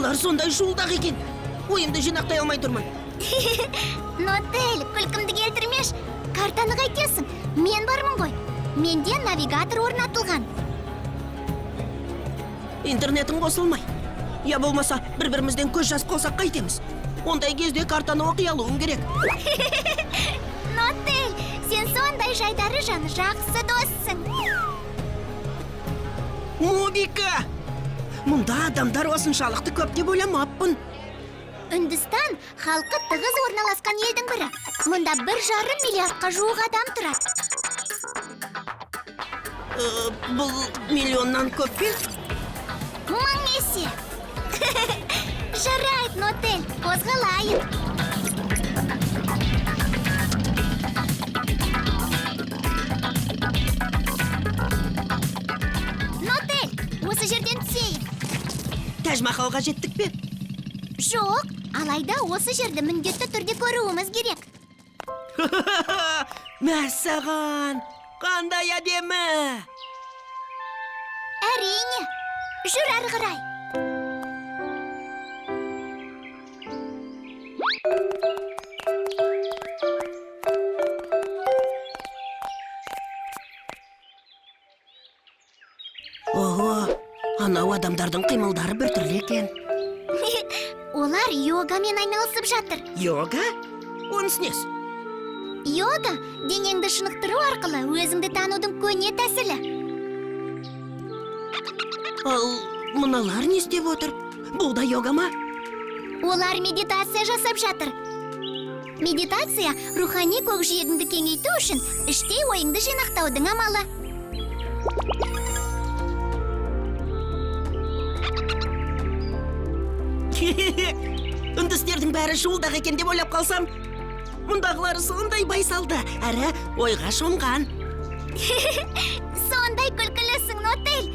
Олар сондай шуылдақ екен. Ойымды жинақтай алмай тұрмын. Нотель, күлкімді келтірмеш. Картаны қайтесің? Мен бармын ғой. Менде навигатор орнатылған. Интернетің қосылмай. Я болмаса, бір-бірімізден көз жазып қалсақ қайтеміз. Ондай кезде картаны оқи алуым керек. Нотель, сен сондай жайдары жаны жақсы доссың. Мобика! Мұнда адамдар осыншалықты көп деп ойламаппын. Үндістан халқы тығыз орналасқан елдің бірі. Мұнда 1,5 миллиардқа жуық адам тұрады. Бұл миллионнан көп пе? 1000 есе. Жарайды, Нотель, қозғалайық. Нотель, осы жерден түсейік. Тәж-махалға жеттік пе? Жоқ, алайда осы жерді міндетті түрде көруіміз керек. Мәссаған, қандай әдемі! Әрине, жүр әрі қарай. Ого, анау адамдардың қимылдары бір түрлі екен. Олар йогамен айналысып жатыр. Йога? Онысы несі? Йога денеңді шынықтыру арқылы өзіңді танудың көне тәсілі. Ал мыналар не істеп отыр? Бұл да йога ма? Олар медитация жасап жатыр. Медитация рухани көкжиегіңді кеңейту үшін іштей ойыңды жинақтаудың амалы. Үндістердің бәрі шуылдақ екен деп ойлап қалсам, мұндағылары сондай байсалды, әрі ойға шомған. Сондай күлкілісің, Нотель.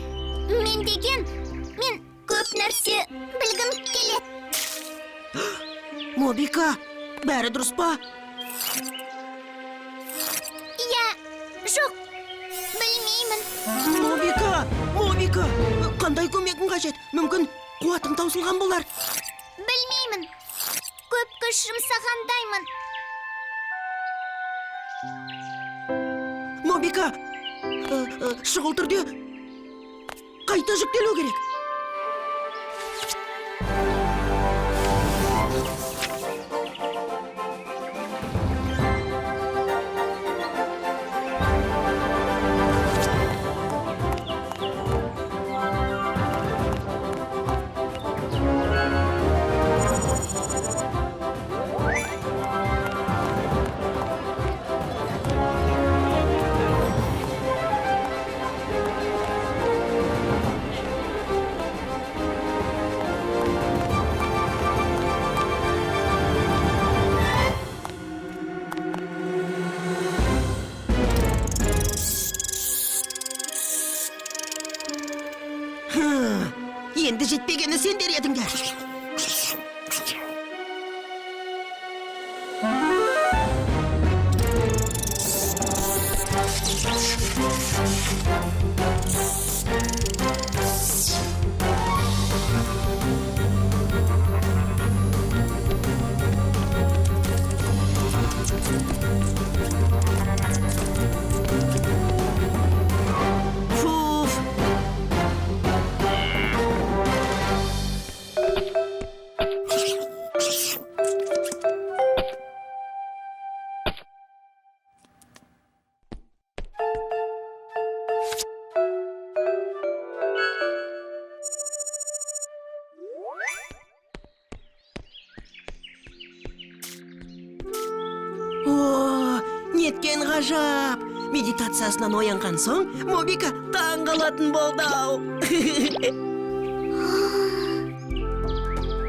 Мен көп нәрсе білгім келеді. Мобика, бәрі дұрыс па? Я, жоқ, білмеймін. Мобика, қандай көмегің қажет? Мүмкін қуатың таусылған болар. Білмеймін. Көп күш жұмсағандаймын. Мобика, шұғыл түрде қайта жүктелу керек. Енді жетпегені сендер едіңдер. Неткен ғажап! Медитациясынан оянған соң, Мобика таң қалатын болды ау.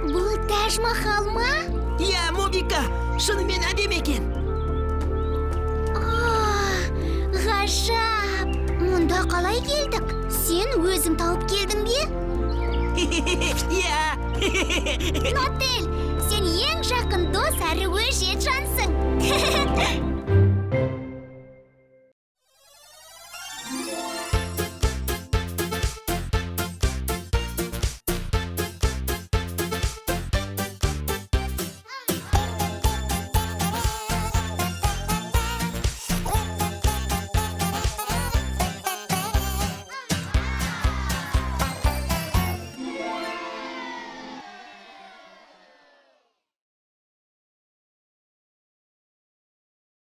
Бұл Тәж-махал ма? Я, Мобика, шынымен әдемі екен. Ғажап! Мұнда қалай келдік? Сен өзің тауып келдің бе? Я! Нотель, сен ең жақын дос әрі өжет жансың.